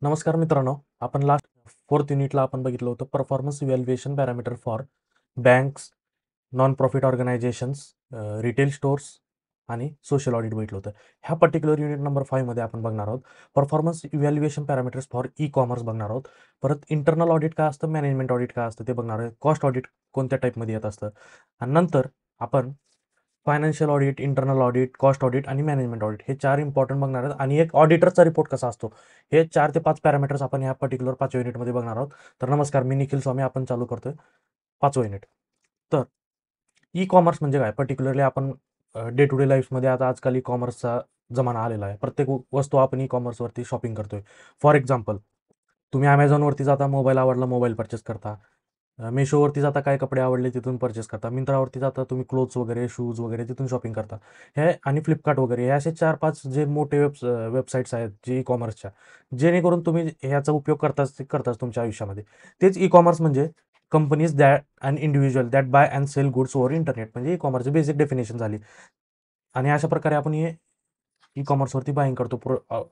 नमस्कार मित्रांनो, आपण लास्ट फोर्थ युनिटला आपण बघितलं होतं performance evaluation parameter for banks, non profit organisations, retail stores आणि सोशल ऑडिट बघितलं होतं. ह्या पर्टिक्युलर युनिट नंबर 5 मध्ये आपण बघणार आहोत performance evaluation parameters for e commerce बघणार आहोत. परत इंटरनल ऑडिट काय असतं, मॅनेजमेंट ऑडिट काय असतं ते बघणार आहे. कॉस्ट ऑडिट कोणत्या टाईपमध्ये येत असतं आणि नंतर आपण financial audit, internal audit, cost audit आणि मॅनेजमेंट ऑडिट हे 4 इम्पॉर्टंट बघणार आहेत आणि एक ऑडिटरचा रिपोर्ट कसा असतो हे 4 ते 5 पॅरामीटर्स आपण ह्या पर्टिक्युलर 5व्या युनिटमध्ये बघणार आहोत. तर नमस्कार, मी निखिल स्वामी. आपण चालू करतोय 5वं युनिट. तर ई कॉमर्स म्हणजे काय? पर्टिक्युलरली आपण डे टू डे लाईफमध्ये आता आजकाल ई कॉमर्सचा जमाना आलेला आहे. प्रत्येक वस्तू आपण ई कॉमर्सवरती शॉपिंग करतोय. फॉर एक्झाम्पल, तुम्ही Amazonवरती जाता, मोबाईल आवडला, मोबाईल परचेस करता. Meeshoवरती जाता, काय कपडे आवडले तिथून परचेस करता. Myntraवरती जाता, तुम्ही क्लोथ्स वगैरे, शूज वगैरे तिथून शॉपिंग करता. हे आणि Flipkart वगैरे हे असे 4-5 जे मोठे वेबसाईट्स आहेत जे ई कॉमर्सच्या, जेणेकरून तुम्ही ह्याचा उपयोग करताच तुमच्या आयुष्यामध्ये. तेच ई कॉमर्स म्हणजे companies that and individual that by and sell goods over internet, म्हणजे ई कॉमर्सची बेसिक डेफिनेशन झाली. आणि अशा प्रकारे आपण हे ई कॉमर्सवरती बाईंग करतो,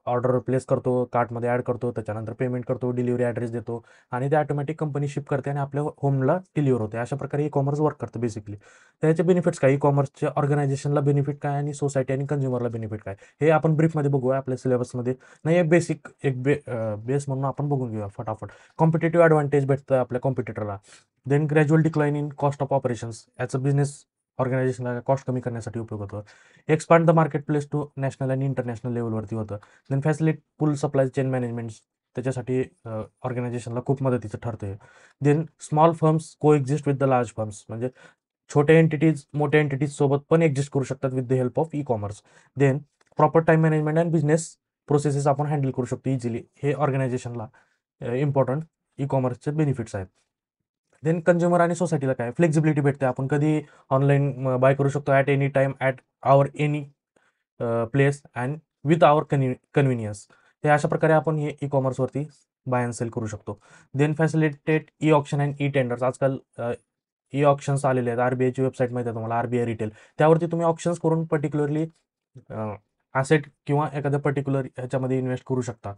ऑर्डर प्लेस करतो, कार्टमध्ये ॲड करतो, त्याच्यानंतर पेमेंट करतो, डिलिव्हरी ॲड्रेस देतो आणि ते ऑटोमॅटिक कंपनी शिप करते आणि आपल्या होमला डिलिव्हर होते. अशा प्रकारे ई कॉमर्स वर्क करतं बेसिकली. त्याचे बेनिफिट्स काय? ई कॉमर्सच्या ऑर्गनायझेशनला बेनिफिट काय आणि सोसायटी आणि कंझ्युमरला बेनिफिट काय? हे आपण ब्रीफमध्ये बघूया आपल्या सिलेबसमध्ये. नाही, एक बेसिक बेस म्हणून आपण बघून घेऊया फटाफट. कॉम्पिटिटिव्ह ॲडव्हान्टेज भेटतं आपल्या कॉम्पिटिटरला. Then gradual decline in cost of operations. याचं बिझनेस ऑर्गनायझेशनला कॉस्ट कमी करण्यासाठी उपयोग होतो. Expand the market place to national आणि इंटरनॅशनल लेवलवरती होतं. Then facilitate full supply chain management. त्याच्यासाठी ऑर्गनायझेशनला खूप मदतीचं ठरतं आहे. Then small firms coexist with the large firms, म्हणजे छोट्या एंटिटीज मोठ्या एंटिटीज सोबत पण एक्झिस्ट करू शकतात with the help of E commerce. Then proper time management and business processes आपण हँडल करू शकतो इझिली. हे ऑर्गनायझेशनला इम्पॉर्टंट ई कॉमर्सचे बेनिफिट्स आहेत. देन कंझ्युमर आणि सोसायटीला काय? फ्लेक्झिबिलिटी भेटते. आपण कधी ऑनलाईन बाय करू शकतो at any time, at our any place and with our convenience. हे अशा प्रकारे आपण हे ई कॉमर्सवरती बाय अँड सेल करू शकतो. Then facilitate E auction and E tenders. आजकाल ई ऑप्शन्स आलेले आहेत. आरबीआयची वेबसाईट माहिती आहे तुम्हाला, आरबीआय रिटेल. त्यावरती तुम्ही ऑप्शन्स करून पर्टिक्युलरली ॲसेट किंवा एखाद्या पर्टिक्युलर ह्याच्यामध्ये इन्व्हेस्ट करू शकता.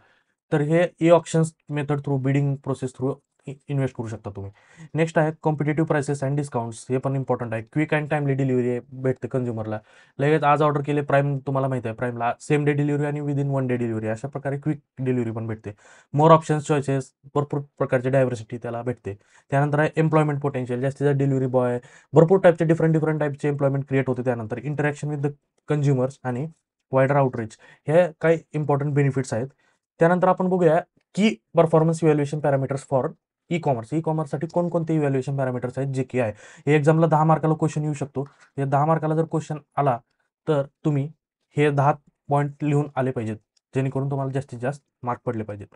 तर हे E options method through, bidding process through invest करू शकता तुम्ही. नेक्स्ट आहे कॉम्पिटेटिव्ह प्राइसेस अँड डिस्काउंट्स. हे पण इम्पॉर्टंट आहे. क्विक अँड टाइमली डिलिव्हरी भेटते कंझ्युमरला. लगेच आज ऑर्डर केले, प्राईम तुम्हाला माहिती आहे, प्राईमला सेम डे डिलिव्हरी आणि विदिन 1 डे डिलिव्हरी. अशा प्रकारे क्विक डिलिव्हरी पण भेटते. मोर ऑप्शन्स, चॉईसेस, भरपूर प्रकारची डायव्हर्सिटी त्याला भेटते. त्यानंतर आहे एम्प्लॉयमेंट पोटेन्शियल. जास्तीचा डिलिव्हरी बॉय, भरपूर टाईपचे डिफरंट टाईपचे एम्प्लॉयमेंट क्रिएट होते. त्यानंतर इंटरॅक्शन विथ द कंझ्युमर्स आणि वायडर आउटरीच. हे काही इम्पॉर्टंट बेनिफिट्स आहेत. त्यानंतर आपण बघूया की performance evaluation parameters for e commerce. E कॉमर्ससाठी कोणकोणते इव्हॅल्युएशन पॅरामीटर्स आहेत जे की आहे. हे एक्झामला 10 मार्काला क्वेश्चन येऊ शकतो. हे 10 मार्काला जर क्वेश्चन आला तर तुम्ही हे 10 पॉईंट लिहून आले पाहिजेत, जेणेकरून तुम्हाला जास्तीत जास्त मार्क पडले पाहिजेत.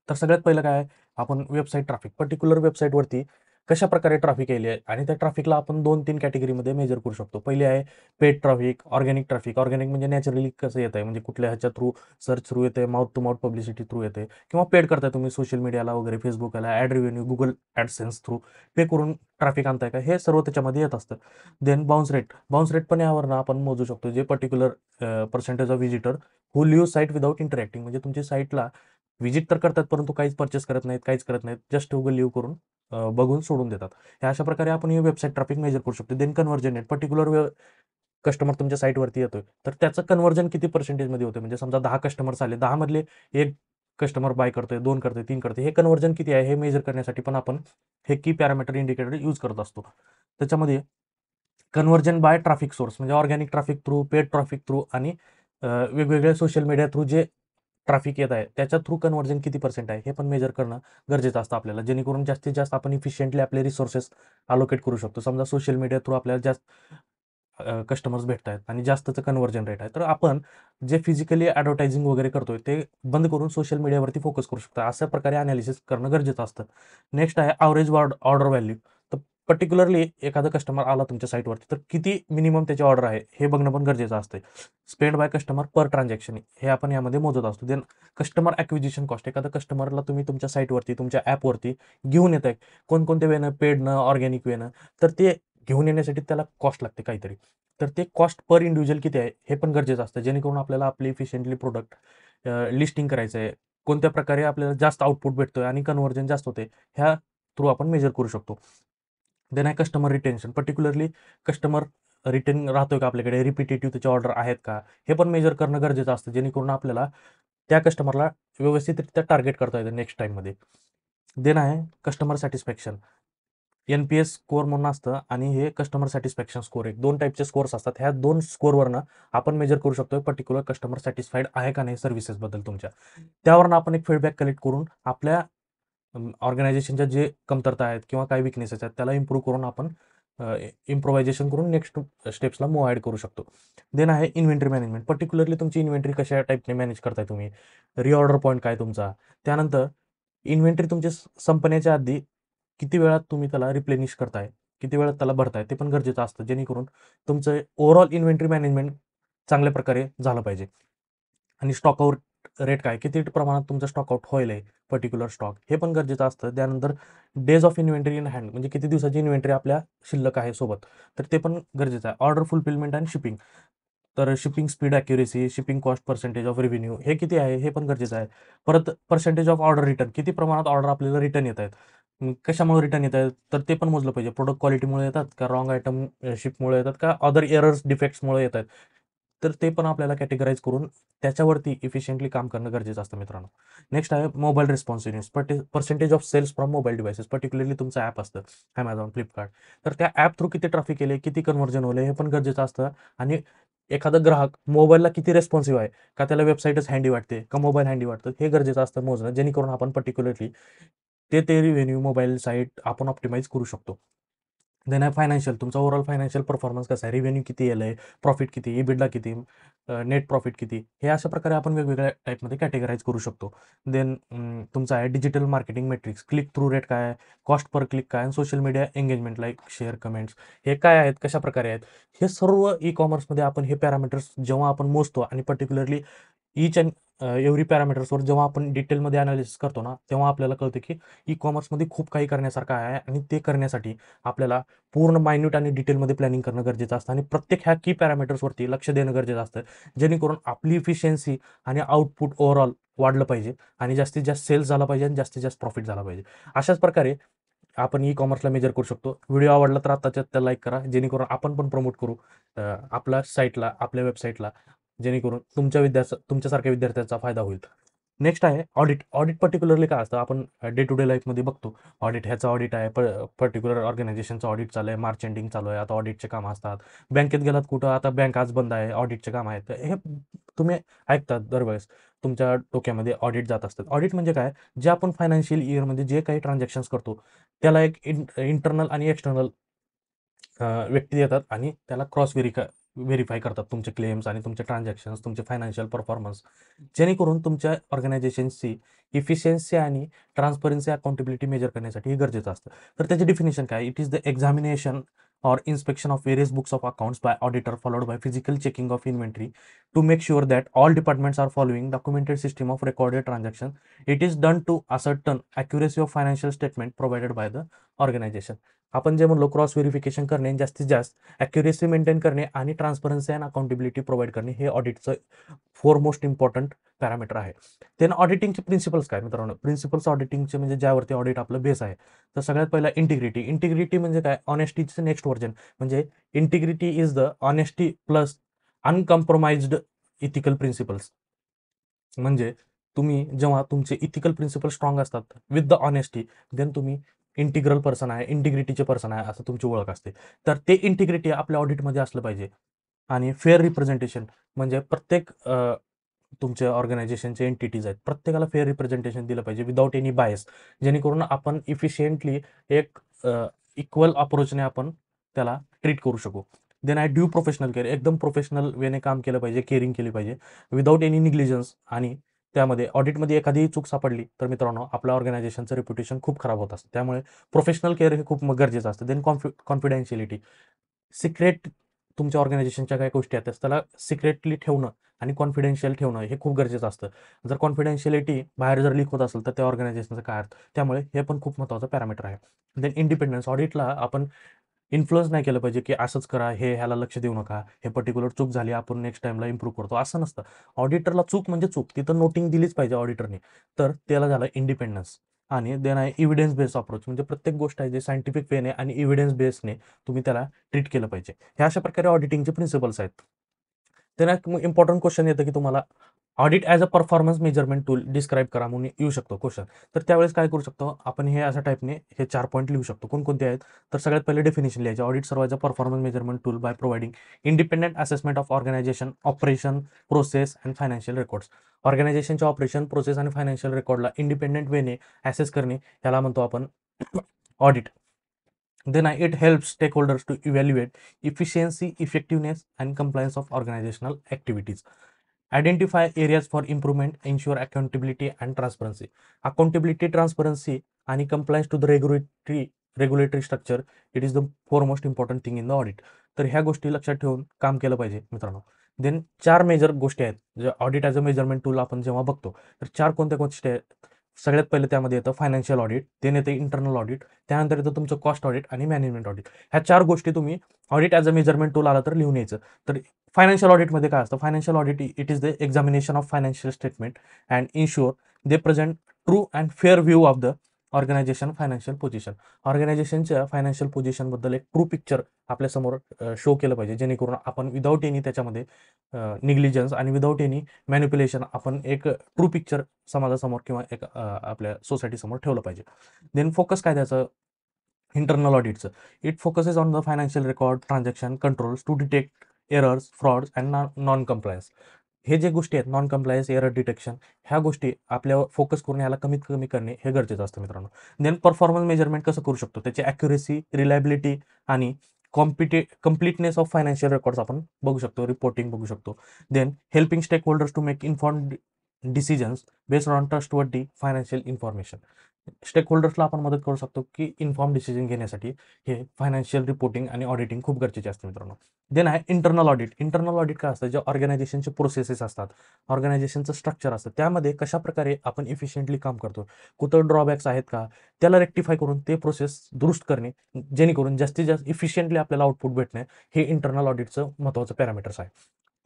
तर सगळ्यात पहिलं काय आहे, आपण वेबसाईट ट्रॅफिक. पर्टिक्युलर वेबसाईटवरती कशा प्रकारे ट्रॅफिक येईल आणि त्या ट्रॅफिकला आपण 2-3 कॅटेगरीमध्ये मेजर करू शकतो. पहिली आहे paid traffic, organic traffic. Organic म्हणजे नॅचरली कसं येत आहे, म्हणजे कुठल्या ह्याच्या थ्रू, सर्च थ्रू येते, mouth to mouth publicity through येते, किंवा पेड करताय तुम्ही सोशल मीडियाला वगैरे, फेसबुकला ad revenue, Google AdSense through pay करून ट्रॅफिक आणताय का, हे सर्व त्याच्यामध्ये येत असतं. Then bounce rate. Bounce rate पण यावरनं आपण मोजू शकतो, जे particular percentage of visitor who leave site without interacting, म्हणजे तुमची साईटला व्हिजिट तर करतात परंतु काहीच परचेस करत नाहीत, काहीच करत नाहीत, जस्ट उगं लिव्ह करून बघून सोडून देतात. ह्या अशा प्रकारे आपण हे वेबसाईट ट्रॅफिक मेजर करू शकतो. Then conversion rate. Particular customer तुमच्या साईटवरती येतोय तर त्याचं कन्व्हर्जन किती पर्सेंटेजमध्ये होतं, म्हणजे समजा 10 कस्टमर्स आले, 10 मधले एक कस्टमर बाय करतोय, 2 करतोय, 3 करतोय, हे कन्व्हर्जन किती आहे हे मेजर करण्यासाठी पण आपण हे की पॅरामीटर इंडिकेटर यूज करत असतो. त्याच्यामध्ये कन्व्हर्जन बाय ट्रॅफिक सोर्स, म्हणजे organic traffic through, paid traffic through आणि वेगवेगळ्या सोशल मीडिया थ्रू जे ट्रॅफिक येत आहे त्याच्या थ्रू कन्व्हर्जन किती पर्सेंट आहे हे पण मेजर करणं गरजेचं असतं आपल्याला, जेणेकरून जास्तीत जास्त आपण इफिशियंटली आपले रिसोर्सेस अलोकेट करू शकतो. समजा सोशल मीडिया थ्रू आपल्याला जास्त कस्टमर्स भेटत आहेत आणि जास्तचं कन्व्हर्जन रेट आहे, तर आपण जे फिजिकली ॲडव्हर्टायझिंग वगैरे करतोय ते बंद करून सोशल मीडियावरती फोकस करू शकतो. अशा प्रकारे अनालिसिस करणं गरजेचं असतं. नेक्स्ट आहे ॲव्हरेज ऑर्डर व्हॅल्यू. तर पर्टिक्युलरली एखादा कस्टमर आला तुमच्या साईटवरती तर किती मिनिमम त्याची ऑर्डर आहे हे बघणं पण गरजेचं असतं. Spend by customer per transaction हे आपण यामध्ये मोजत असतो. Then customer acquisition cost. एखादा कस्टमरला तुम्ही तुमच्या साईटवरती, तुमच्या ॲपवरती घेऊन येत आहे, कोणकोणत्या वेनं, पेडनं, ऑर्गॅनिक वेनं, तर ते घेऊन येण्यासाठी त्याला कॉस्ट लागते काहीतरी. तर ते कॉस्ट पर इंडिव्हिज्युअल किती आहे हे पण गरजेचं असतं, जेणेकरून आपल्याला आपली इफिशियंटली प्रोडक्ट लिस्टिंग करायचं आहे, कोणत्या प्रकारे आपल्याला जास्त आउटपुट भेटतोय आणि कन्व्हर्जन जास्त होते, ह्या थ्रू आपण मेजर करू शकतो. देन आहे customer retention. Particularly customer retain राहतोय का आपल्याकडे, रिपिटेटिव्ह त्याचे ऑर्डर आहेत का, हे पण मेजर करणं गरजेचं असतं, जेणेकरून आपल्याला त्या कस्टमरला व्यवस्थितरित्या टार्गेट करता येतं नेक्स्ट टाईममध्ये. देन आहे कस्टमर सॅटिस्फॅक्शन. NPS स्कोअर म्हणून असतं आणि हे कस्टमर सॅटिस्फॅक्शन स्कोअर, एक 2 टाईपचे स्कोअर्स असतात. ह्या 2 स्कोअरवरनं आपण मेजर करू शकतो पर्टिक्युलर कस्टमर सॅटिस्फाईड आहे का नाही सर्व्हिसेसबद्दल तुमच्या. त्यावरनं आपण एक फीडबॅक कलेक्ट करून आपल्या ऑर्गनायझेशनच्या जे कमतरता आहेत किंवा काही विकनेसेस आहेत त्याला इम्प्रूव्ह करून आपण इम्प्रोव्हायझेशन करून नेक्स्ट स्टेप्सला मूव्ह ॲड करू शकतो. देन आहे इन्व्हेंटरी मॅनेजमेंट. पर्टिक्युलरली तुमची इन्व्हेंटरी कशा टाईपने मॅनेज करताय तुम्ही, रिऑर्डर पॉईंट काय तुमचा, त्यानंतर इन्व्हेंटरी तुमची संपण्याच्या आधी किती वेळात तुम्ही त्याला रिप्लेनिश करताय, किती वेळात त्याला भरताय, ते पण गरजेचं असतं, जेणेकरून तुमचं ओव्हरऑल इन्व्हेंटरी मॅनेजमेंट चांगल्या प्रकारे झालं पाहिजे. आणि स्टॉक आउट रेट काय, किती प्रमाणात तुमचं स्टॉक आउट होईल आहे पर्टिक्युलर स्टॉक, हे पण गरजेचं असतं. त्यानंतर days of inventory in hand, म्हणजे किती दिवसाची इन्व्हेंटरी आपल्या शिल्लक आहे सोबत, तर ते पण गरजेचं आहे. ऑर्डर फुलफिलमेंट आणि शिपिंग, तर shipping speed accuracy, shipping cost, percentage of revenue हे किती आहे हे पण गरजेचं आहे. परत पर्सेंटेज ऑफ ऑर्डर रिटर्न, किती प्रमाणात ऑर्डर आपल्याला रिटर्न येत आहेत, कशामुळे रिटर्न येत आहेत, तर ते पण मोजलं पाहिजे. प्रोडक्ट क्वालिटीमुळे येतात का, रॉंग आयटम शिपमुळे येतात का, अदर एरर्स डिफेक्ट्समुळे येत आहेत, तर ते पण आपल्याला कॅटेगराईज करून त्याच्यावरती इफिशियंटली काम करणं गरजेचं असतं मित्रांनो. नेक्स्ट आहे mobile responsiveness. Percentage of sales from mobile devices. Particularly तुमचं ॲप असतं Amazon, फ्लिपकार्ट, तर त्या ॲप थ्रू किती ट्रॅफिक केले, किती कन्व्हर्जन होले, हे पण गरजेचं असतं. आणि एखादा ग्राहक मोबाईलला किती रेस्पॉन्सिव्ह आहे, का त्याला वेबसाईटच हँडी वाटते का मोबाईल हँडी वाटतं, हे गरजेचं असतं मोजणं, जेणेकरून आपण पर्टिक्युलरली ते रिव्हेन्यू मोबाईल साईट आपण ऑप्टिमाइज करू शकतो. देन आहे फायनान्शियल. तुमचा ओव्हरऑल फायनान्शियल परफॉर्मन्स कसा आहे, रेव्हेन्यू किती येईल आहे, प्रॉफिट किती, EBITDA किती, नेट प्रॉफिट किती, हे अशा प्रकारे आपण वेगवेगळ्या टाईपमध्ये कॅटेगराईज करू शकतो. देन तुमचा आहे digital marketing matrix. Click through rate काय आहे, कॉस्ट पर क्लिक काय, आणि social media engagement like share, comments, हे काय आहेत, कशा प्रकारे आहेत, हे सर्व ई-कॉमर्समध्ये आपण हे पॅरामीटर्स जेव्हा आपण मोजतो आणि पर्टिक्युलरली ईच अँड एव्हरी पॅरामीटर्सवर जेव्हा आपण डिटेलमध्ये अनालिसिस करतो ना, तेव्हा आपल्याला कळतं की ई-कॉमर्समध्ये खूप काही करण्यासारखं आहे. आणि ते करण्यासाठी आपल्याला पूर्ण मायन्यूट आणि डिटेलमध्ये प्लॅनिंग करणं गरजेचं असतं आणि प्रत्येक ह्या की पॅरामीटर्सवरती लक्ष देणं गरजेचं असतं, जेणेकरून आपली इफिशियन्सी आणि आउटपुट ओव्हरऑल वाढलं पाहिजे आणि जास्तीत जास्त सेल्स झाला पाहिजे आणि जास्तीत जास्त प्रॉफिट झाला पाहिजे. अशाच प्रकारे आपण ई-कॉमर्सला मेजर करू शकतो. व्हिडिओ आवडला तर आत्ताच्या आत्ता लाईक करा, जेणेकरून आपण पण प्रमोट करू आपल्या साईटला, आपल्या वेबसाईटला, जेणेकरून तुमच्यासारख्या विद्यार्थ्यांचा फायदा होईल. नेक्स्ट आहे ऑडिट. ऑडिट पर्टिक्युलरली काय असतं, आपण डे टू डे लाईफमध्ये बघतो ऑडिट. ह्याचं ऑडिट आहे, पर्टिक्युलर ऑर्गनायझेशनचं ऑडिट चालू आहे, मार्च एंडिंग चालू आहे, आता ऑडिटचे कामं असतात. बँकेत गेलात कुठं, आता बँक आज बंद आहे, ऑडिटचे काम आहेत, हे तुम्ही ऐकतात दरवेळेस तुमच्या डोक्यामध्ये ऑडिट जात असतात. ऑडिट म्हणजे काय, जे आपण फायनान्शियल इयरमध्ये जे काही ट्रान्झॅक्शन्स करतो त्याला एक इंटरनल आणि एक्सटर्नल व्यक्ती येतात आणि त्याला व्हेरीफाय करतात तुमचे क्लेम्स आणि तुमचे ट्रान्झॅक्शन्स, तुमचे फायनान्शियल परफॉर्मन्स, जेणेकरून तुमच्या ऑर्गनायझेशनची इफिशियन्सी आणि ट्रान्सपरन्सी, अकाउंटेबिलिटी मेजर करण्यासाठी हे गरजेचं असतं. तर त्याची डेफिनेशन काय, it is the examination or inspection of various books of accounts by auditor followed by physical checking of inventory to make sure that all departments are following documented system of recorded transactions. It is done to ascertain accuracy of financial statement provided by the organization. आपण जे म्हणलो cross verification करणे, जास्तीत जास्त accuracy maintain करणे आणि transparency and accountability provide करणे, हे ऑडिटचं मोस्ट इम्पॉर्टंट पॅरामीटर आहे. देन ऑडिटिंगचे प्रिन्सिपल्स काय मित्रांनो, प्रिन्सिपल्स ऑडिटिंगचे म्हणजे ज्यावरती ऑडिट आपलं बेस आहे. तर सगळ्यात पहिला इंटिग्रिटी. इंटिग्रिटी म्हणजे काय, ऑनेस्टीचं नेक्स्ट व्हर्जन. म्हणजे integrity is the honesty plus uncompromised ethical principles. म्हणजे तुम्ही जेव्हा तुमचे इथिकल प्रिन्सिपल स्ट्रॉंग असतात विथ द ऑनेस्टी, देन तुम्ही इंटिग्रल पर्सन आहे, इंटिग्रिटीचे पर्सन आहे असं तुमची ओळख असते. तर ते इंटिग्रिटी आपल्या ऑडिटमध्ये असलं पाहिजे. आणि फेअर रिप्रेझेंटेशन, म्हणजे प्रत्येक तुमच्या ऑर्गनायझेशनचे एंटिटीज आहेत, प्रत्येकाला फेअर रिप्रेझेंटेशन दिलं पाहिजे विदाऊट एनी बायस, जेणेकरून आपण इफिशियंटली एक इक्वल अप्रोचने आपण त्याला ट्रीट करू शकू. Then I due professional care. एकदम प्रोफेशनल वेने काम केलं पाहिजे, केअरिंग केली पाहिजे विदाऊट एनी निग्लिजन्स. आणि त्यामध्ये ऑडिटमध्ये एखादी चूक सापडली तर मित्रांनो आपल्या ऑर्गनायझेशनचं रेप्युटेशन खूप खराब होत असतं. त्यामुळे प्रोफेशनल केअर हे खूप गरजेचं असतं. Then confidentiality. सिक्रेट, तुमच्या ऑर्गनायझेशनच्या काही गोष्टी आहेत त्याला सिक्रेटली ठेवणं आणि कॉन्फिडेन्शियल ठेवणं हे खूप गरजेचं असतं. जर कॉन्फिडेन्शियलिटी बाहेर जर लीक होत असेल तर त्या ऑर्गनायझेशनचा काय अर्थ. त्यामुळे हे पण खूप महत्त्वाचं पॅरामीटर आहे. Then independence. ऑडिटला आपण इन्फ्लुअन्स नाही केलं पाहिजे, की असंच करा, ह्याला लक्ष देऊ नका, हे पर्टिक्युलर चूक झाली, आपण नेक्स्ट टाइमला इम्प्रूव्ह करतो, असं नसतं. ऑडिटरला चूक म्हणजे चूक, तिथं नोटिंग दिलीच पाहिजे ऑडिटरने. तर त्याला झालं इंडिपेंडन्स. आणि देन आहे इव्हिडन्स बेस्ड अप्रोच, म्हणजे प्रत्येक गोष्ट आहे जे सायंटिफिक वेने आणि इव्हिडन्स बेसने तुम्ही त्याला ट्रीट केलं पाहिजे. ह्या अशा प्रकारे ऑडिटिंगचे प्रिन्सिपल्स आहेत. तर एक इम्पॉर्टंट क्वेश्चन येतं, की तुम्हाला audit as a performance measurement tool describe करा म्हणून येऊ शकतो क्वेश्चन. तर त्यावेळेस काय करू शकतो आपण, हे अशा टाईपने हे 4 पॉईंट लिहू शकतो. कोणकोणते आहेत? तर सगळ्यात पहिले डेफिनेशन लिहायचे. Audit serve as a performance measurement tool by providing independent assessment of organisation, operation, process and financial records. ऑर्गनायझेशनच्या ऑपरेशन, प्रोसेस आणि फायनान्शियल रेकॉर्डला इंडिपेंडंट वेने ॲसेस करणे, याला म्हणतो आपण audit. Then it helps stakeholders to evaluate efficiency, effectiveness, and compliance of organizational activities. Identify areas for improvement, ensure accountability and transparency. Accountability, transparency, and compliance to the regulatory structure, it is the foremost important thing in the audit. तर ह्या गोष्टी लक्षात ठेवून काम केलं पाहिजे मित्रांनो. Then 4 major गोष्टी आहेत जे audit as a measurement tool आपण जेव्हा बघतो, तर 4 कोणत्या गोष्टी आहेत? सगळ्यात पहिले त्यामध्ये येतं फायनान्शियल ऑडिट, देन येतं इंटरनल ऑडिट, त्यानंतर येतं तुमचं कॉस्ट ऑडिट आणि मॅनेजमेंट ऑडिट. ह्या 4 गोष्टी तुम्ही audit as a measurement tool आला तर लिहून यायचं. तर फायनान्शियल ऑडिटमध्ये काय असतं? Financial audit it is the examination of financial statement and ensure they present true and fair view of the organisation financial position. ऑर्गनायझेशनच्या फायनान्शियल पोझिशनबद्दल एक ट्रू पिक्चर आपल्यासमोर शो केलं पाहिजे, जेणेकरून आपण विदाऊट एनी त्याच्यामध्ये निग्लिजन्स आणि विदाऊट एनी मॅनिप्युलेशन आपण एक ट्रू पिक्चर समाजासमोर किंवा एक आपल्या सोसायटीसमोर ठेवलं पाहिजे. देन फोकस काय त्याचं? इंटरनल ऑडिटचं. It focuses on the financial record, transaction controls to detect errors, frauds and non compliance. हे जे गोष्टी आहेत, नॉन कम्प्लायन्स, एरर डिटेक्शन, ह्या गोष्टी आपल्यावर फोकस करून ह्याला कमीत कमी करणे हे गरजेचं असतं मित्रांनो. देन परफॉर्मन्स मेजरमेंट कसं करू शकतो? त्याची ॲक्युरेसी, रिलायबिलिटी आणि कंप्लीटनेस ऑफ फायनान्शियल रेकॉर्ड्स आपण बघू शकतो, रिपोर्टिंग बघू शकतो. Then helping stakeholders to make informed decisions based on trustworthy financial information. स्टेक होल्डर्सला आपण मदत करू शकतो, की इन्फॉर्म डिसिजन घेण्यासाठी हे फायनान्शियल रिपोर्टिंग आणि ऑडिटिंग खूप गरजेचे असते मित्रांनो. देन आहे इंटरनल ऑडिट. इंटरनल ऑडिट काय असतं? जे ऑर्गनायझेशनचे प्रोसेसेस असतात, ऑर्गनायझेशनचं स्ट्रक्चर असतं, त्यामध्ये कशाप्रकारे आपण इफिशियंटली काम करतो, कुठं ड्रॉबॅक्स आहेत का, त्याला रेक्टिफाय करून ते प्रोसेस दुरुस्त करणे, जेणेकरून जास्तीत जास्त इफिशियंटली आपल्याला आउटपुट भेटणे, हे इंटरनल ऑडिटचं महत्त्वाचं पॅरामीटर्स आहे.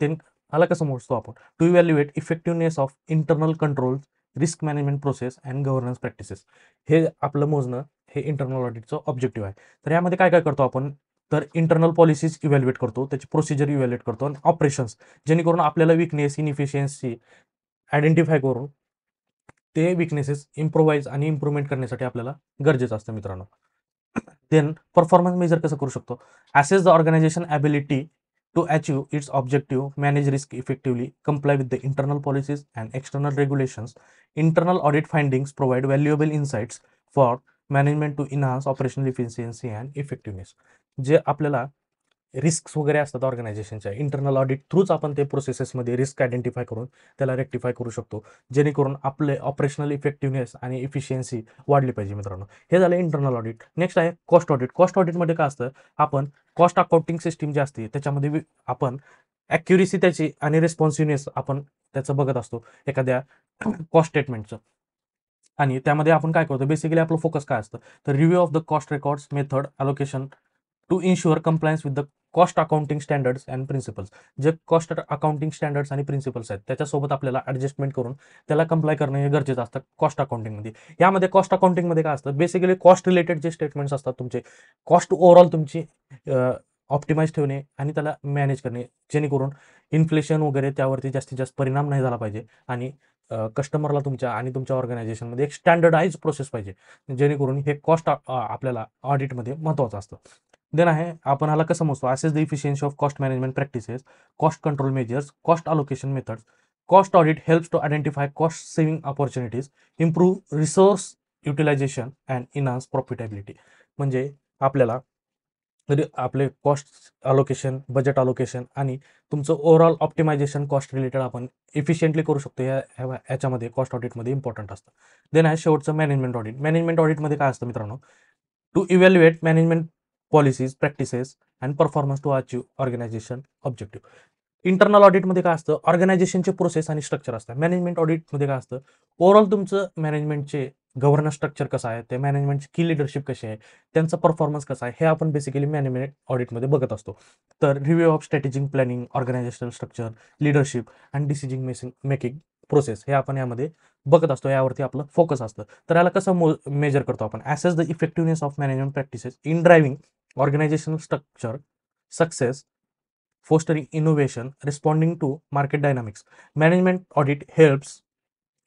ते आला कसं मोजतो आपण? To evaluate effectiveness of internal control, risk management process and governance practices. हे आपलं मोजणं हे इंटरनल ऑडिटचं ऑब्जेक्टिव्ह आहे. तर यामध्ये काय काय करतो आपण? तर इंटरनल पॉलिसीज इव्हॅल्युएट करतो, त्याची प्रोसिजर इव्हॅल्युएट करतो आणि ऑपरेशन्स, जेणेकरून आपल्याला विकनेस, इनइफिशियन्सी आयडेंटिफाय करून ते विकनेसेस इम्प्रोवाइज आणि इम्प्रूव्हमेंट करण्यासाठी आपल्याला गरजेचं असतं मित्रांनो. देन परफॉर्मन्स मेजर कसं करू शकतो? Assess the organisation ability to achieve its objective, manage risk effectively, comply with the internal policies and external regulations. Internal audit findings provide valuable insights for management to enhance operational efficiency and effectiveness. जे आपल्याला risk वगैरे असतात ऑर्गनायझेशनच्या, internal audit थ्रूच आपण ते प्रोसेसेसमध्ये risk identify करून त्याला rectify करू शकतो, जेणेकरून आपले ऑपरेशनल इफेक्टिव्हनेस आणि इफिशियन्सी वाढली पाहिजे मित्रांनो. हे झालं इंटरनल ऑडिट. नेक्स्ट आहे कॉस्ट ऑडिट. कॉस्ट ऑडिटमध्ये काय असतं? आपण कॉस्ट अकाउंटिंग सिस्टीम जी असते त्याच्यामध्ये आपण ॲक्युरेसी त्याची आणि रिस्पॉन्सिव्हनेस आपण त्याचं बघत असतो एखाद्या कॉस्ट स्टेटमेंटचं. आणि त्यामध्ये आपण काय करतो? बेसिकली आपलं फोकस काय असतं? तर review of the cost records, method, allocation to ensure compliance with the cost accounting standards and principles. जे कॉस्ट अकाउंटिंग स्टँडर्ड्स आणि प्रिन्सिपल्स आहेत त्याच्यासोबत आपल्याला ॲडजस्टमेंट करून त्याला कंप्लाय करणं हे गरजेचं असतं कॉस्ट अकाउंटिंगमध्ये. यामध्ये कॉस्ट अकाउंटिंगमध्ये काय असतं? बेसिकली कॉस्ट रिलेटेड जे स्टेटमेंट्स असतात तुमचे, कॉस्ट ओव्हरऑल तुमची ऑप्टिमाइज ठेवणे आणि त्याला मॅनेज करणे, जेणेकरून इन्फ्लेशन वगैरे त्यावरती जास्तीत जास्त परिणाम नाही झाला पाहिजे आणि कस्टमरला तुमच्या आणि तुमच्या ऑर्गनायझेशनमध्ये एक स्टँडर्डाइज प्रोसेस पाहिजे, जेणेकरून हे कॉस्ट आपल्याला ऑडिटमध्ये महत्त्वाचं असतं. देन आहे आपण ह्याला कसं मोजतो? Assess the efficiency of cost management practices, cost control measures, cost allocation methods. Cost audit helps to identify cost saving opportunities, improve resource utilisation and enhance profitability. म्हणजे आपल्याला आपले कॉस्ट अलोकेशन, बजेट अलोकेशन आणि तुमचं overall optimisation cost related आपण efficiently करू शकतो. ह्याच्यामध्ये cost ऑडिटमध्ये इम्पॉर्टंट असतं. देन आहे शेवटचं मॅनेजमेंट ऑडिट. मॅनेजमेंट ऑडिटमध्ये काय असतं मित्रांनो? To evaluate management policies, practices and performance to achieve organisation objective. Internal ऑडिटमध्ये काय असतं? ऑर्गनायझेशनचे प्रोसेस आणि स्ट्रक्चर असतं. मॅनेजमेंट ऑडिटमध्ये काय असतं? ओव्हरऑल तुमचं मॅनेजमेंटचे गव्हर्नन्स स्ट्रक्चर कसं आहे, ते मॅनेजमेंटची की लिडरशिप कशी आहे, त्यांचा परफॉर्मन्स कसा आहे, हे आपण बेसिकली मॅनेजमेंट ऑडिटमध्ये बघत असतो. तर review of strategic planning, organisational structure, leadership and decision making process हे आपण यामध्ये बघत असतो, यावरती आपलं फोकस असतं. तर याला कसं मेजर करतो आपण, assess the effectiveness of management practices in driving organisational structure, success, fostering innovation, responding to market dynamics. Management audit helps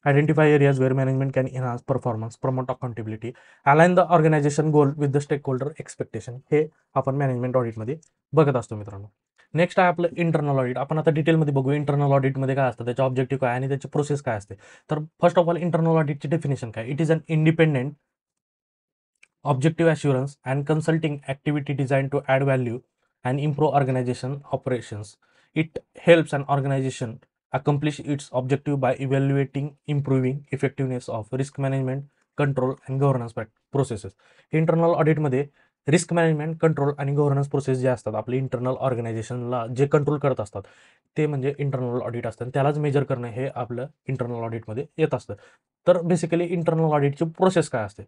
identify areas where management can enhance performance, promote accountability, align the organization goal with the stakeholder expectation. हे आपण management ऑडिटमध्ये बघत असतो मित्रांनो. Next आहे आपलं internal audit. आपण आता डिटेलमध्ये बघू इंटरनल ऑडिटमध्ये काय असतं, त्याचे ऑब्जेक्टिव्ह काय आणि त्याची प्रोसेस काय असते. तर फर्स्ट ऑफ ऑल इंटरनल ऑडिटची डेफिनेशन काय, it is an independent objective assurance and consulting activity designed to add value and improve organization operations. It helps an organization accomplish its objective by evaluating, improving effectiveness of risk management, control and governance processes. Internal ऑडिटमध्ये risk management, control आणि governance process जे असतात आपले internal ऑर्गनायझेशनला जे control करत असतात ते म्हणजे इंटरनल ऑडिट असतं. त्यालाच मेजर करणं हे आपलं इंटरनल ऑडिटमध्ये येत असतं. तर बेसिकली इंटरनल ऑडिटची प्रोसेस काय असते,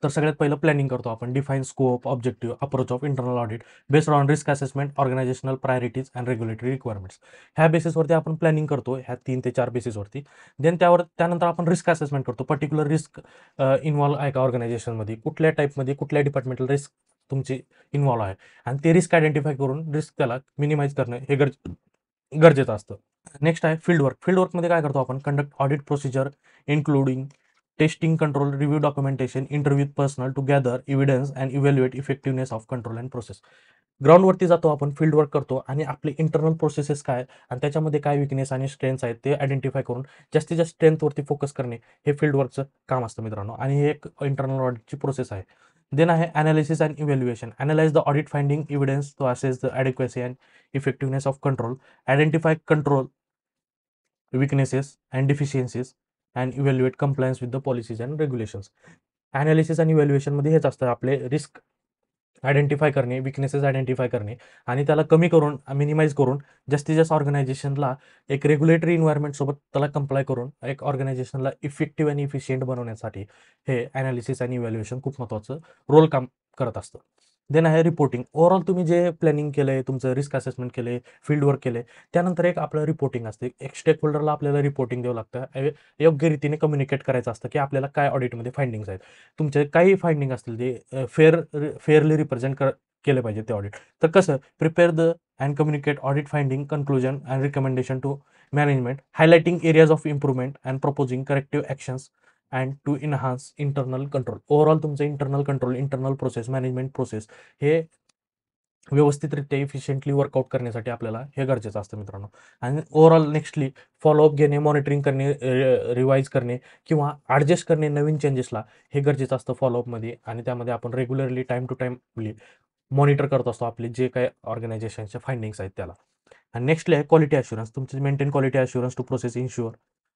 तर सगळ्यात पहिलं प्लॅनिंग करतो आपण. Define scope, objective, approach of internal audit based on risk assessment, organisational priorities and regulatory requirements. ह्या बेसिसवरती आपण प्लॅनिंग करतो, ह्या 3 ते 4 बेसिसवरती. देन त्यानंतर आपण रिस्क असेसमेंट करतो. पर्टिक्युलर रिस्क इन्व्हॉल्व आहे का ऑर्गनायझेशनमध्ये, कुठल्या टाईपमध्ये, कुठल्या डिपार्टमेंटल रिस्क तुमची इन्व्हॉल्व आहे, आणि ते रिस्क आयडेंटिफाय करून रिस्क त्याला मिनिमाइज करणं हे गरजेचं असतं. नेक्स्ट आहे फील्ड वर्क. फील्ड वर्कमध्ये काय करतो आपण, conduct audit procedure including testing, control, review documentation, interview personnel to gather evidence and evaluate effectiveness of control and process. ग्राउंडवरती जातो आपण, फील्ड वर्क करतो आणि आपले इंटरनल प्रोसेसेस काय आणि त्याच्यामध्ये काय विकनेस आणि स्ट्रेंथ्स आहेत ते आयडेंटिफाय करून जास्तीत जास्त स्ट्रेंथवरती फोकस करणे हे फील्ड वर्कचं काम असतं मित्रांनो, आणि हे एक इंटरनल ऑडिटची प्रोसेस आहे. देन आहे analysis and evaluation. Analyse the audit finding evidence to assess the adequacy and effectiveness of control, identify control weaknesses and deficiencies and evaluate compliance with the policies and regulations. Analysis आणि इव्हॅल्युएशनमध्ये हेच असतं, आपले risk identify करणे, weaknesses identify करणे आणि त्याला कमी करून, मिनिमाइज करून जास्तीत जास्त ऑर्गनायझेशनला एक रेग्युलेटरी एन्व्हायरमेंटसोबत त्याला कंप्लाय करून एक ऑर्गनायझेशनला इफेक्टिव्ह आणि इफिशियंट बनवण्यासाठी हे ॲनालिसिस आणि इव्हॅल्युएशन खूप महत्त्वाचं रोल काम करत असतं. देन आहे रिपोर्टिंग. ओव्हरऑल तुम्ही जे प्लॅनिंग केलं आहे, तुमचं रिस्क असेसमेंट केलं आहे, फील्ड वर्क केलं आहे, त्यानंतर एक आपलं रिपोर्टिंग असते. एक स्टेक होल्डरला आपल्याला रिपोर्टिंग द्यावं लागतं, योग्य रीतीने कम्युनिकेट करायचं असतं की आपल्याला काय ऑडिटमध्ये फाइंडिंग्स आहेत. तुमचे काही फाइंडिंग असतील जे फेअरली रिप्रेझेंट केले पाहिजे ते ऑडिट. तर कसं prepare the and communicate audit finding, conclusion and recommendation to management, highlighting areas of improvement and proposing corrective actions and to enhance internal control. Overall तुमचं internal control, internal process, management process हे व्यवस्थितरित्या efficiently workout करण्यासाठी आपल्याला हे गरजेचं असतं मित्रांनो. आणि ओव्हरऑल नेक्स्टली फॉलोअप घेणे, मॉनिटरिंग करणे, रिवाईज करणे किंवा ॲडजस्ट करणे नवीन चेंजेसला हे गरजेचं असतं फॉलोअपमध्ये, आणि त्यामध्ये आपण regularly time to timely monitor करत असतो आपले जे काही ऑर्गनायझेशनचे फाइंडिंग्स आहेत त्याला. आणि नेक्स्टली आहे क्वालिटी अश्युरन्स. तुमचे maintain quality assurance to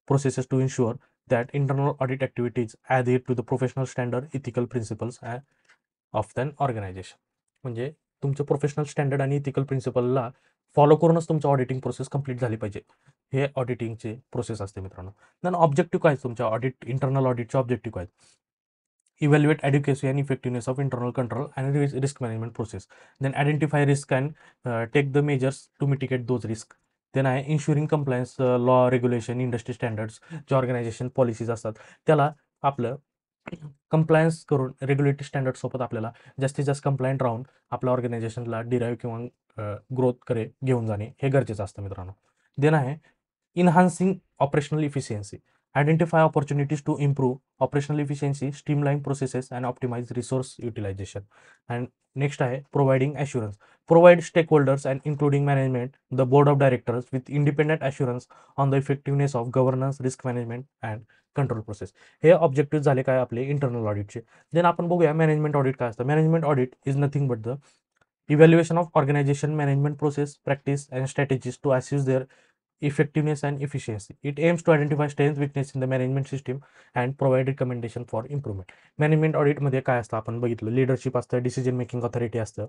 processes to ensure that internal audit activities adhere to the professional standard, ethical principles of an organization. म्हणजे तुमचं प्रोफेशनल स्टँडर्ड आणि इथिकल प्रिन्सिपलला फॉलो करूनच तुमचं ऑडिटिंग प्रोसेस कंप्लीट झाली पाहिजे. हे ऑडिटिंगचे प्रोसेस असते मित्रांनो. देन ऑब्जेक्टिव्ह काय तुमच्या इंटरनल ऑडिटचे ऑब्जेक्टिव्ह काय, evaluate adequacy and effectiveness of internal control and risk management process. Then identify risk and take the measures to mitigate those risks. Then आहे ensuring compliance, law, regulation, industry standards, जे organisation policies असतात त्याला आपलं compliance करून regulatory standard सोबत आपल्याला जास्तीत जास्त कंप्लायंट राहून आपल्या ऑर्गनायझेशनला डिराईव्ह किंवा ग्रोथकडे घेऊन जाणे हे गरजेचं असतं मित्रांनो. देन आहे enhancing operational efficiency. Identify opportunities to improve operational efficiency, streamline processes, and optimize resource utilization. And next आहे providing assurance. Provide stakeholders and including management, the board of directors with independent assurance on the effectiveness of governance, risk management, and control process. हे objective झाले काय आपले internal ऑडिटचे. Then आपण बघूया management audit काय असतं. Management audit is nothing but the evaluation of organisation management process, practice and strategies to assist their effectiveness and efficiency. It aims to identify strength, weakness in the management system and provide recommendation for improvement. Management ऑडिटमध्ये काय असतं आपण बघितलं, leadership असतं, decision making authority असतं,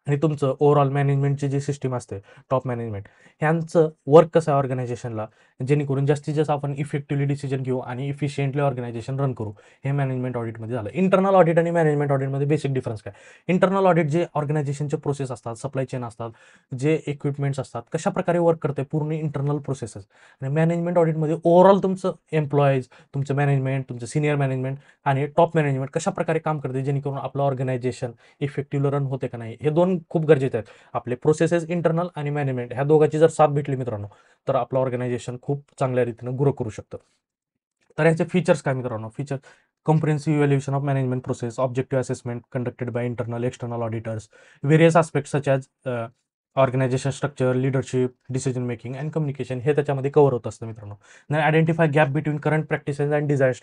आणि तुमचं overall मॅनेजमेंटची जी system असते, टॉप मॅनेजमेंट, ह्यांचं वर्क कसं आहे ऑर्गनायझेशनला, जेणेकरून जास्तीत जास्त आपण इफेक्टिव्हली डिसिजन घेऊ आणि इफिशियंटली ऑर्गनायझेशन रन करू. हे मॅनेजमेंट ऑडिटमध्ये झालं. इंटरनल ऑडिट आणि मॅनेजमेंट ऑडिटमध्ये बेसिक डिफरन्स काय? इंटरनल ऑडिट जे ऑर्गनायझेशनचे प्रोसेस असतात, सप्लाय चेन असतात, जे इक्विपमेंट्स असतात, कशाप्रकारे वर्क करते पूर्ण इंटरनल प्रोसेसेस. आणि मॅनेजमेंट ऑडिटमध्ये ओव्हरऑल तुमचं एम्प्लॉईज, तुमचं मॅनेजमेंट, तुमचं सिनियर मॅनेजमेंट आणि टॉप मॅनेजमेंट कशाप्रकारे काम करते, जेणेकरून आपलं ऑर्गनायझेशन इफेक्टिव्हली रन होते का नाही, हे दोन खूप गरजेचे आहेत. आपले प्रोसेसेस इंटरनल आणि मॅनेजमेंट ह्या दोघांची जर साथ भेटली मित्रांनो, तर आपलं ऑर्गनायझेशन खूप चांगल्या रीतीनं ग्रो करू शकतं. तर याचे फीचर्स काय मित्रांनो? Feature comprehensive evaluation of management process, objective assessment conducted by internal, external auditors, various aspects such as organisation structure, leadership, decision making and communication हे त्याच्यामध्ये कव्हर होत असतं मित्रांनो. नाही identify gap between current practices and desire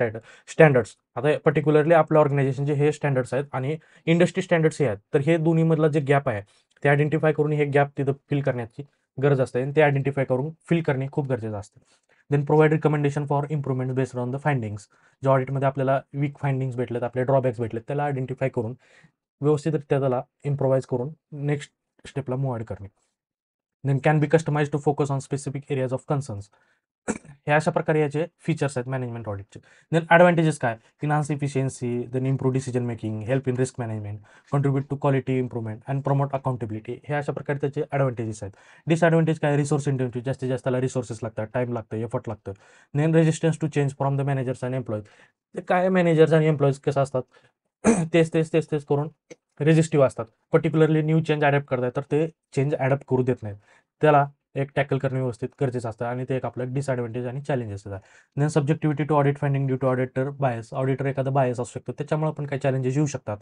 standards. आता particularly आपल्या ऑर्गनायझेशनचे हे स्टँडर्ड्स आहेत आणि इंडस्ट्री स्टँडर्ड्स हे आहेत. तर हे दोन्हीमधला जे गॅप आहे ते आयडेंटिफाय करून हे गॅप तिथं फिल करण्याची गरज असते आणि ते आयडेंटिफाय करून फिल करणे खूप गरजेचं असतं. Then provide recommendation for improvement based on the findings. जे ऑडिटमध्ये आपल्याला वीक फाइंडिंग्स भेटलेत, आपले ड्रॉबॅक्स भेटलेत, त्याला आयडेंटिफाय करून व्यवस्थितरित्या त्याला इम्प्रोव्हाइज करून नेक्स्ट स्टेपला मूव्ह ॲड करणे. Then can be customise to focus on specific areas of concerns. हे अशा प्रकारे याचे फीचर्स आहेत मॅनेजमेंट ऑडिटचे. देन ॲडव्हान्टेजेस काय? Enhance efficiency, then improve decision making, help in risk management, contribute to quality improvement and promote accountability. हे अशा प्रकारे त्याचे ॲडव्हान्टेजेस आहेत. डिसॲडव्हान्टेज काय? रिसोर्स इंटेन्सिव्ह, जास्तीत जास्त त्याला रिसोर्सेस लागतात, टाईम लागतं, एफर्ट लागतं. Then resistance to change from the managers and employees. ते काय मॅनेजर्स आणि एम्प्लॉईज कसं असतात तेच करून रेजिस्टिव्ह असतात. पर्टिक्युलरली न्यू चेंज अडॅप्ट करताय तर ते चेंज अडॅप्ट करू देत नाहीत. त्याला एक टॅकल करणे व्यवस्थित गरजेचं असतं आणि ते एक आपलं डिसॲडव्हान्टेज आणि चॅलेंजेस आहे. Then subjectivity to audit finding due to auditor bias. Auditor एखादा बायस असू शकतो, त्याच्यामुळे पण काही चॅलेंजेस येऊ शकतात.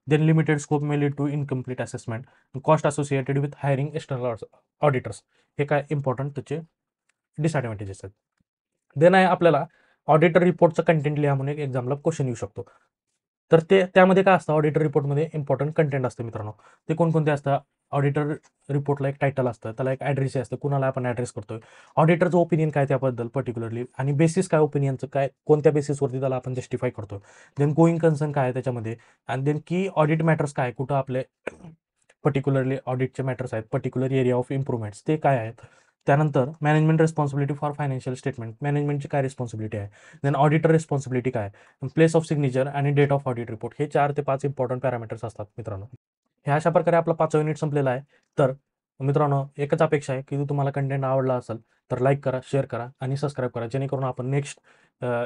Then limited scope may lead to incomplete assessment. Cost associated with hiring external auditors. हे काय इम्पॉर्टंट त्याचे डिसॲडव्हान्टेजेस आहेत. देन आहे आपल्याला ऑडिटर रिपोर्टचं कंटेंट लिहा म्हणून एक एक्झामला क्वेश्चन येऊ शकतो. तर ते त्यामध्ये काय असतं, ऑडिटर रिपोर्टमध्ये इम्पॉर्टंट कंटेंट असतं मित्रांनो. ते कोणकोणते असतं? ऑडिटर रिपोर्टला एक टायटल असतं, त्याला एक ॲड्रेस असतं, कुणाला आपण ॲड्रेस करतोय, ऑडिटरचं ओपिनियन काय त्याबद्दल पर्टिक्युलरली आणि बेसिस काय ओपिनियनचं काय, कोणत्या बेसिसवरती त्याला आपण जस्टिफाय करतो. देन गोईंग कन्सर्न काय आहे त्याच्यामध्ये, आणि देन की ऑडिट मॅटर्स काय, कुठं आपले पर्टिक्युलरली ऑडिटचे मॅटर्स आहेत, पर्टिक्युलर एरिया ऑफ इम्प्रुव्हमेंट्स ते काय आहेत. त्यानंतर management responsibility for financial statement, मॅनेजमेंटची काय रिस्पॉन्सिबिलिटी आहे. देन ऑडिटर रिस्पॉन्सिबिलिटी काय, प्लेस ऑफ सिग्नेचर आणि डेट ऑफ ऑडिट रिपोर्ट. हे 4 ते 5 इम्पॉर्टंट पॅरामीटर्स असतात मित्रांनो. हे अशा प्रकारे आपला 5 युनिट संपलेला आहे. तर मित्रांनो एकच अपेक्षा आहे की तुम्हाला कंटेंट आवडला असेल तर लाईक करा, शेअर करा आणि सबस्क्राईब करा, जेणेकरून आपण नेक्स्ट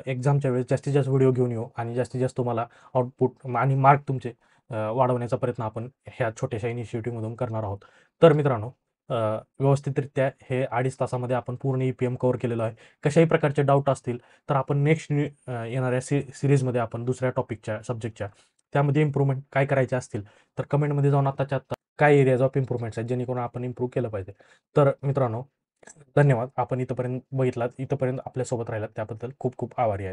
एक्झामच्या वेळेस जास्तीत जास्त व्हिडिओ घेऊन येऊ आणि जास्तीत जास्त तुम्हाला आउटपुट आणि मार्क तुमचे वाढवण्याचा प्रयत्न आपण ह्या छोट्याशा इनिशिएटिव्हमधून करणार आहोत. तर मित्रांनो व्यवस्थितरित्या हे 2.5 तासामध्ये आपण पूर्ण EPM कव्हर केलेलं आहे. कशाही प्रकारचे डाऊट असतील तर आपण नेक्स्ट येणाऱ्या सिरीजमध्ये आपण दुसऱ्या टॉपिकच्या सब्जेक्टच्या त्यामध्ये इम्प्रूव्हमेंट काय करायचे असतील तर कमेंटमध्ये जाऊन आत्ताच्या आत्ता काय एरियाज ऑफ इम्प्रूव्हमेंट्स आहेत जेणेकरून आपण इम्प्रूव्ह केलं पाहिजे. तर मित्रांनो धन्यवाद. आपण इथंपर्यंत बघितलात, इथंपर्यंत आपल्यासोबत राहिलात त्याबद्दल खूप खूप आभारी आहे.